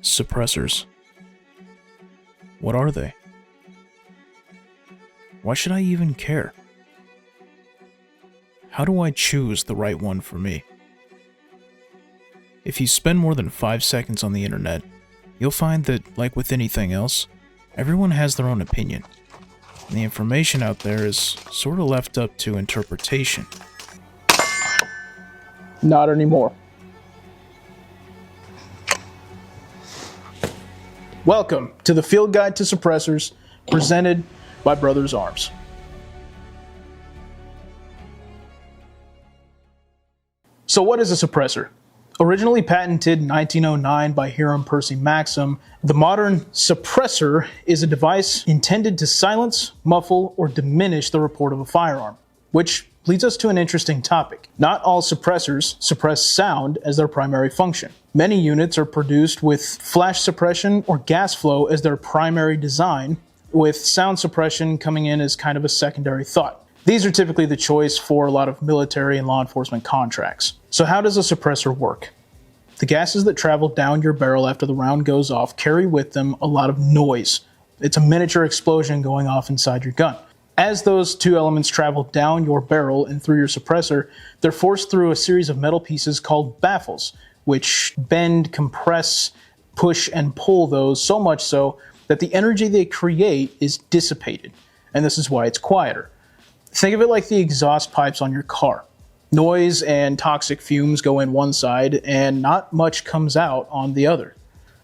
Suppressors. What are they? Why should I even care? How do I choose the right one for me? If you spend more than 5 seconds on the internet, you'll find that, like with anything else, everyone has their own opinion. And the information out there is sort of left up to interpretation. Not anymore. Welcome to the Field Guide to Suppressors, presented by Brothers Arms. So what is a suppressor? Originally patented in 1909 by Hiram Percy Maxim, the modern suppressor is a device intended to silence, muffle, or diminish the report of a firearm. Which leads us to an interesting topic. Not all suppressors suppress sound as their primary function. Many units are produced with flash suppression or gas flow as their primary design, with sound suppression coming in as kind of a secondary thought. These are typically the choice for a lot of military and law enforcement contracts. So how does a suppressor work? The gases that travel down your barrel after the round goes off carry with them a lot of noise. It's a miniature explosion going off inside your gun. As those two elements travel down your barrel and through your suppressor, they're forced through a series of metal pieces called baffles, which bend, compress, push, and pull those so much so that the energy they create is dissipated, and this is why it's quieter. Think of it like the exhaust pipes on your car. Noise and toxic fumes go in one side, and not much comes out on the other.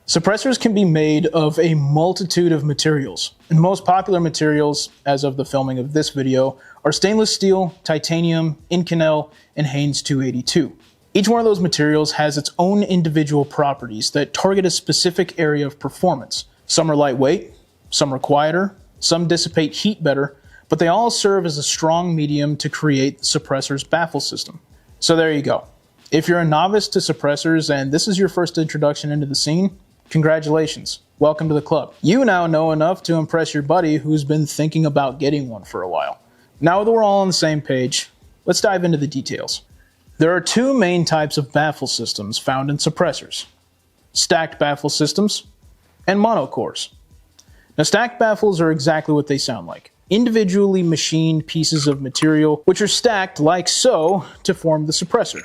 Suppressors can be made of a multitude of materials, and the most popular materials, as of the filming of this video, are stainless steel, titanium, Inconel, and Haynes 282. Each one of those materials has its own individual properties that target a specific area of performance. Some are lightweight, some are quieter, some dissipate heat better, but they all serve as a strong medium to create the suppressor's baffle system. So there you go. If you're a novice to suppressors and this is your first introduction into the scene, congratulations. Welcome to the club. You now know enough to impress your buddy who's been thinking about getting one for a while. Now that we're all on the same page, let's dive into the details. There are two main types of baffle systems found in suppressors: stacked baffle systems and monocores. Now, stacked baffles are exactly what they sound like: individually machined pieces of material which are stacked like so to form the suppressor.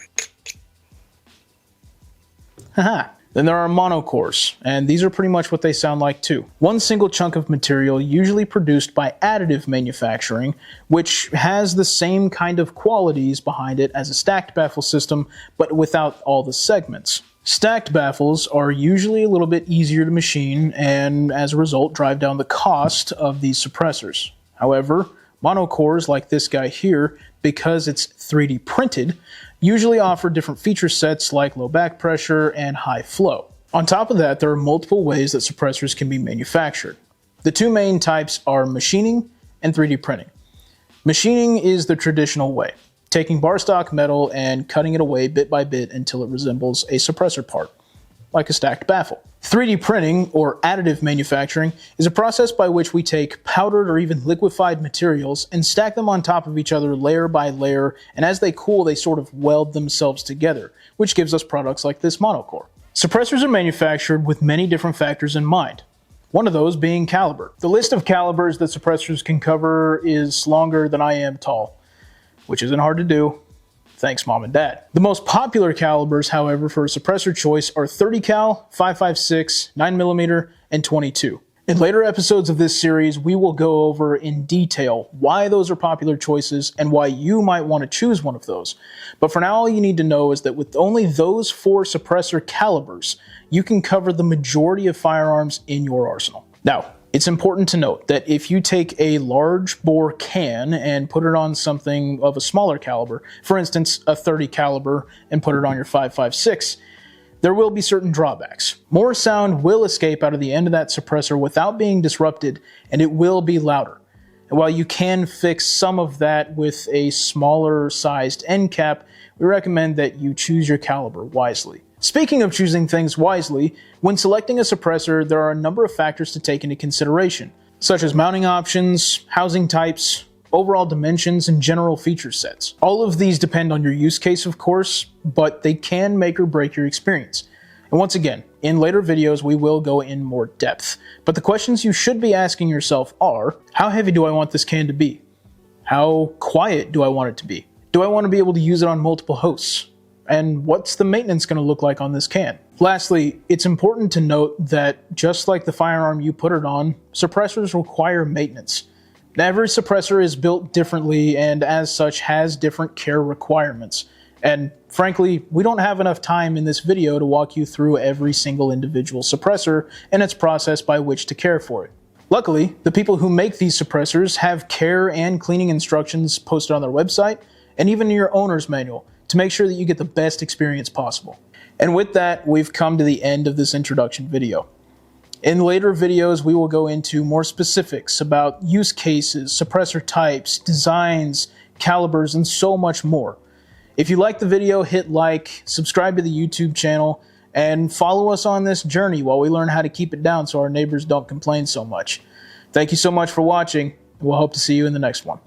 Haha. Then there are monocores, and these are pretty much what they sound like too. One single chunk of material usually produced by additive manufacturing, which has the same kind of qualities behind it as a stacked baffle system, but without all the segments. Stacked baffles are usually a little bit easier to machine, and as a result drive down the cost of these suppressors. However, monocores like this guy here, because it's 3D printed, usually offer different feature sets like low back pressure and high flow. On top of that, there are multiple ways that suppressors can be manufactured. The two main types are machining and 3D printing. Machining is the traditional way, taking bar stock metal and cutting it away bit by bit until it resembles a suppressor part, like a stacked baffle. 3D printing, or additive manufacturing, is a process by which we take powdered or even liquefied materials and stack them on top of each other layer by layer, and as they cool they sort of weld themselves together, which gives us products like this monocore. Suppressors are manufactured with many different factors in mind, one of those being caliber. The list of calibers that suppressors can cover is longer than I am tall, which isn't hard to do. Thanks, Mom and Dad. The most popular calibers, however, for a suppressor choice are 30 cal, 5.56, 9mm, and 22. In later episodes of this series, we will go over in detail why those are popular choices and why you might want to choose one of those. But for now, all you need to know is that with only those 4 suppressor calibers, you can cover the majority of firearms in your arsenal. Now, it's important to note that if you take a large bore can and put it on something of a smaller caliber, for instance a 30 caliber, and put it on your 5.56, there will be certain drawbacks. More sound will escape out of the end of that suppressor without being disrupted, and it will be louder. And while you can fix some of that with a smaller sized end cap, we recommend that you choose your caliber wisely. Speaking of choosing things wisely, when selecting a suppressor, there are a number of factors to take into consideration, such as mounting options, housing types, overall dimensions, and general feature sets. All of these depend on your use case, of course, but they can make or break your experience. And once again, in later videos we will go in more depth. But the questions you should be asking yourself are, how heavy do I want this can to be? How quiet do I want it to be? Do I want to be able to use it on multiple hosts? And what's the maintenance going to look like on this can? Lastly, it's important to note that just like the firearm you put it on, suppressors require maintenance. Every suppressor is built differently and as such has different care requirements. And frankly, we don't have enough time in this video to walk you through every single individual suppressor and its process by which to care for it. Luckily, the people who make these suppressors have care and cleaning instructions posted on their website and even in your owner's manual to make sure that you get the best experience possible. And with that, we've come to the end of this introduction video. In later videos, we will go into more specifics about use cases, suppressor types, designs, calibers, and so much more. If you like the video, hit like, subscribe to the YouTube channel, and follow us on this journey while we learn how to keep it down so our neighbors don't complain so much. Thank you so much for watching, and we'll hope to see you in the next one.